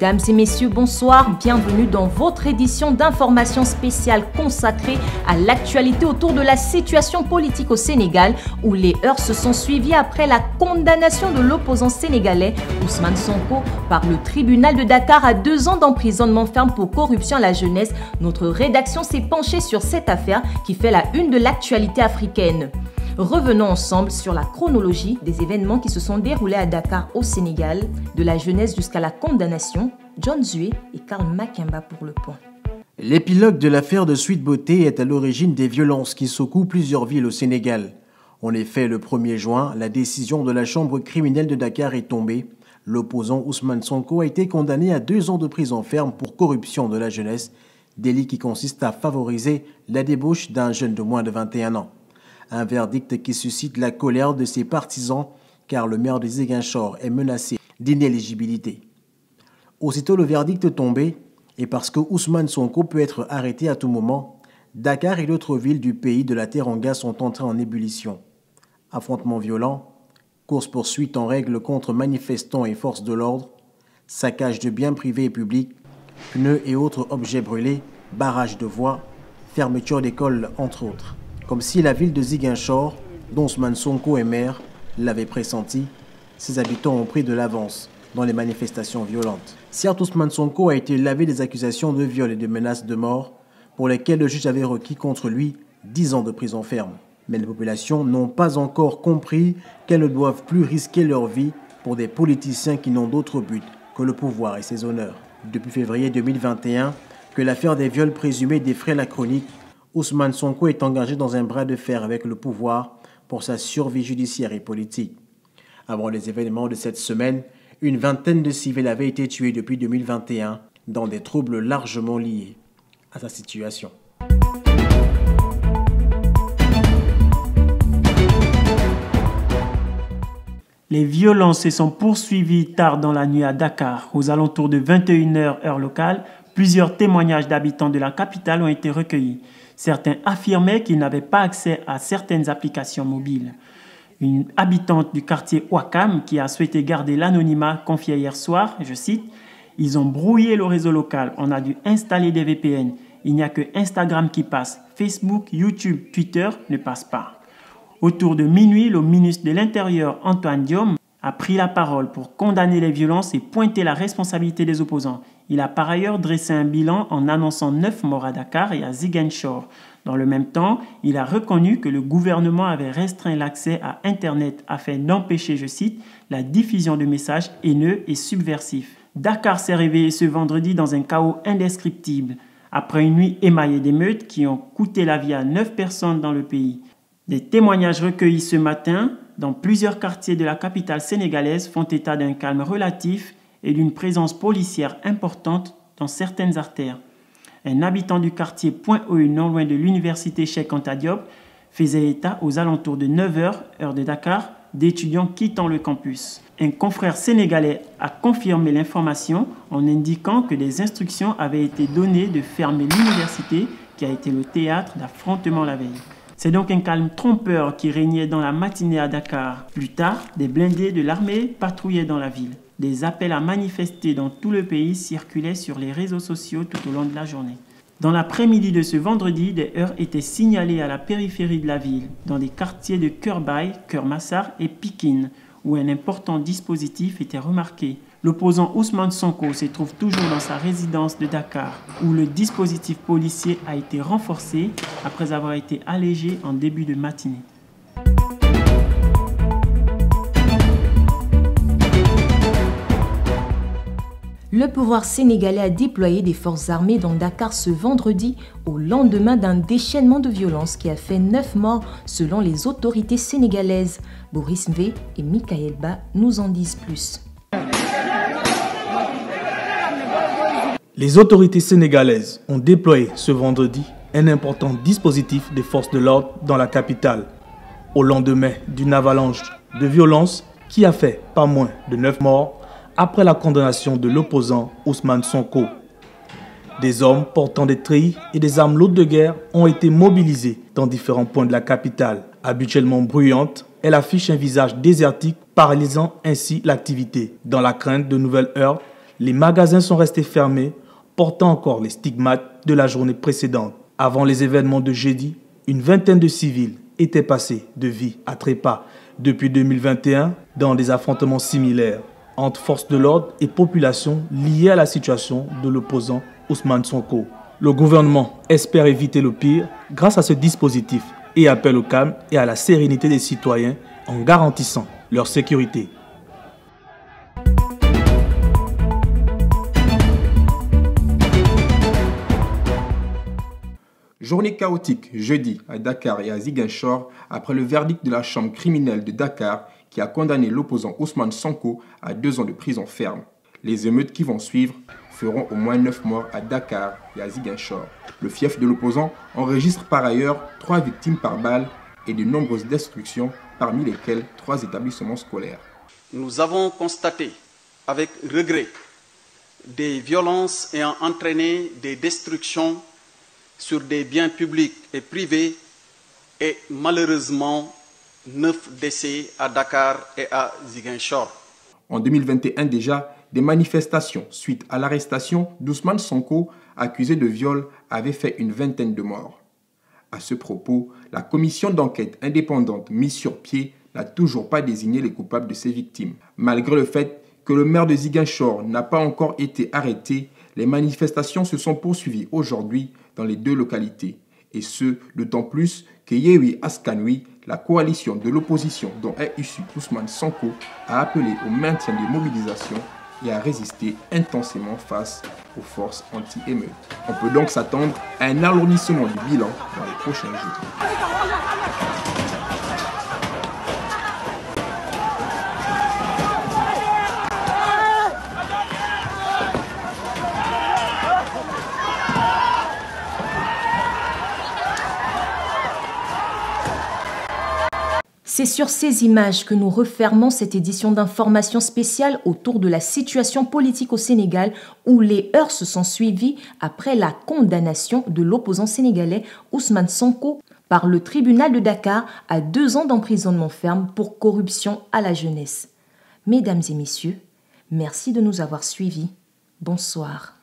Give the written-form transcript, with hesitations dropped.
Mesdames et messieurs, bonsoir. Bienvenue dans votre édition d'information spéciale consacrée à l'actualité autour de la situation politique au Sénégal, où les heurts se sont suivis après la condamnation de l'opposant sénégalais Ousmane Sonko par le tribunal de Dakar à 2 ans d'emprisonnement ferme pour corruption à la jeunesse. Notre rédaction s'est penchée sur cette affaire qui fait la une de l'actualité africaine. Revenons ensemble sur la chronologie des événements qui se sont déroulés à Dakar au Sénégal, de la jeunesse jusqu'à la condamnation. John Zué et Karl Makemba pour le point. L'épilogue de l'affaire de Sweet Beauté est à l'origine des violences qui secouent plusieurs villes au Sénégal. En effet, le 1er juin, la décision de la chambre criminelle de Dakar est tombée. L'opposant Ousmane Sonko a été condamné à 2 ans de prison ferme pour corruption de la jeunesse, délit qui consiste à favoriser la débauche d'un jeune de moins de 21 ans. Un verdict qui suscite la colère de ses partisans car le maire de Ziguinchor est menacé d'inéligibilité. Aussitôt le verdict tombé, et parce que Ousmane Sonko peut être arrêté à tout moment, Dakar et d'autres villes du pays de la Teranga sont entrées en ébullition. Affrontements violents, course-poursuite en règle contre manifestants et forces de l'ordre, saccage de biens privés et publics, pneus et autres objets brûlés, barrage de voies, fermeture d'écoles entre autres. Comme si la ville de Ziguinchor, dont Ousmane Sonko est maire, l'avait pressenti, ses habitants ont pris de l'avance dans les manifestations violentes. Certes, Ousmane Sonko a été lavé des accusations de viol et de menaces de mort, pour lesquelles le juge avait requis contre lui 10 ans de prison ferme. Mais les populations n'ont pas encore compris qu'elles ne doivent plus risquer leur vie pour des politiciens qui n'ont d'autre but que le pouvoir et ses honneurs. Depuis février 2021, que l'affaire des viols présumés défraie la chronique, Ousmane Sonko est engagé dans un bras de fer avec le pouvoir pour sa survie judiciaire et politique. Avant les événements de cette semaine, une vingtaine de civils avaient été tués depuis 2021 dans des troubles largement liés à sa situation. Les violences se sont poursuivies tard dans la nuit à Dakar. Aux alentours de 21h heure locale, plusieurs témoignages d'habitants de la capitale ont été recueillis. Certains affirmaient qu'ils n'avaient pas accès à certaines applications mobiles. Une habitante du quartier Ouakam qui a souhaité garder l'anonymat confiait hier soir, je cite, « Ils ont brouillé le réseau local, on a dû installer des VPN. Il n'y a que Instagram qui passe. Facebook, YouTube, Twitter ne passent pas. » Autour de minuit, le ministre de l'Intérieur, Antoine Diome, a pris la parole pour condamner les violences et pointer la responsabilité des opposants. Il a par ailleurs dressé un bilan en annonçant 9 morts à Dakar et à Ziguinchor. Dans le même temps, il a reconnu que le gouvernement avait restreint l'accès à Internet afin d'empêcher, je cite, la diffusion de messages haineux et subversifs. Dakar s'est réveillé ce vendredi dans un chaos indescriptible, après une nuit émaillée d'émeutes qui ont coûté la vie à 9 personnes dans le pays. Des témoignages recueillis ce matin dans plusieurs quartiers de la capitale sénégalaise font état d'un calme relatif et d'une présence policière importante dans certaines artères. Un habitant du quartier Point-E, non loin de l'université Cheikh Anta Diop, faisait état aux alentours de 9h, heure de Dakar, d'étudiants quittant le campus. Un confrère sénégalais a confirmé l'information en indiquant que des instructions avaient été données de fermer l'université qui a été le théâtre d'affrontements la veille. C'est donc un calme trompeur qui régnait dans la matinée à Dakar. Plus tard, des blindés de l'armée patrouillaient dans la ville. Des appels à manifester dans tout le pays circulaient sur les réseaux sociaux tout au long de la journée. Dans l'après-midi de ce vendredi, des heurts étaient signalés à la périphérie de la ville, dans des quartiers de Kerbaï, Kermassar et Pikine, où un important dispositif était remarqué. L'opposant Ousmane Sonko se trouve toujours dans sa résidence de Dakar, où le dispositif policier a été renforcé après avoir été allégé en début de matinée. Le pouvoir sénégalais a déployé des forces armées dans Dakar ce vendredi au lendemain d'un déchaînement de violence qui a fait 9 morts selon les autorités sénégalaises. Boris Mvé et Mikaël Ba nous en disent plus. Les autorités sénégalaises ont déployé ce vendredi un important dispositif des forces de l'ordre dans la capitale, au lendemain d'une avalanche de violence qui a fait pas moins de 9 morts après la condamnation de l'opposant Ousmane Sonko. Des hommes portant des treillis et des armes lourdes de guerre ont été mobilisés dans différents points de la capitale. Habituellement bruyante, elle affiche un visage désertique, paralysant ainsi l'activité. Dans la crainte de nouvelles heurts, Les magasins sont restés fermés, portant encore les stigmates de la journée précédente. Avant les événements de jeudi, une vingtaine de civils étaient passés de vie à trépas depuis 2021 dans des affrontements similaires entre forces de l'ordre et population liés à la situation de l'opposant Ousmane Sonko. Le gouvernement espère éviter le pire grâce à ce dispositif et appelle au calme et à la sérénité des citoyens en garantissant leur sécurité. Journée chaotique jeudi à Dakar et à Ziguinchor après le verdict de la chambre criminelle de Dakar qui a condamné l'opposant Ousmane Sonko à 2 ans de prison ferme. Les émeutes qui vont suivre feront au moins 9 morts à Dakar et à Ziguinchor. Le fief de l'opposant enregistre par ailleurs 3 victimes par balle et de nombreuses destructions, parmi lesquelles 3 établissements scolaires. Nous avons constaté avec regret des violences ayant entraîné des destructions sur des biens publics et privés et malheureusement 9 décès à Dakar et à Ziguinchor. En 2021 déjà, des manifestations suite à l'arrestation d'Ousmane Sonko, accusé de viol, avaient fait une vingtaine de morts. À ce propos, la commission d'enquête indépendante mise sur pied n'a toujours pas désigné les coupables de ces victimes. Malgré le fait que le maire de Ziguinchor n'a pas encore été arrêté, les manifestations se sont poursuivies aujourd'hui dans les 2 localités. Et ce, d'autant plus que Yewwi Askan Wi, la coalition de l'opposition dont est issu Ousmane Sonko, a appelé au maintien des mobilisations et a résisté intensément face aux forces anti-émeutes. On peut donc s'attendre à un alourdissement du bilan dans les prochains jours. C'est sur ces images que nous refermons cette édition d'information spéciale autour de la situation politique au Sénégal où les heurts se sont suivis après la condamnation de l'opposant sénégalais Ousmane Sonko par le tribunal de Dakar à 2 ans d'emprisonnement ferme pour corruption à la jeunesse. Mesdames et messieurs, merci de nous avoir suivis. Bonsoir.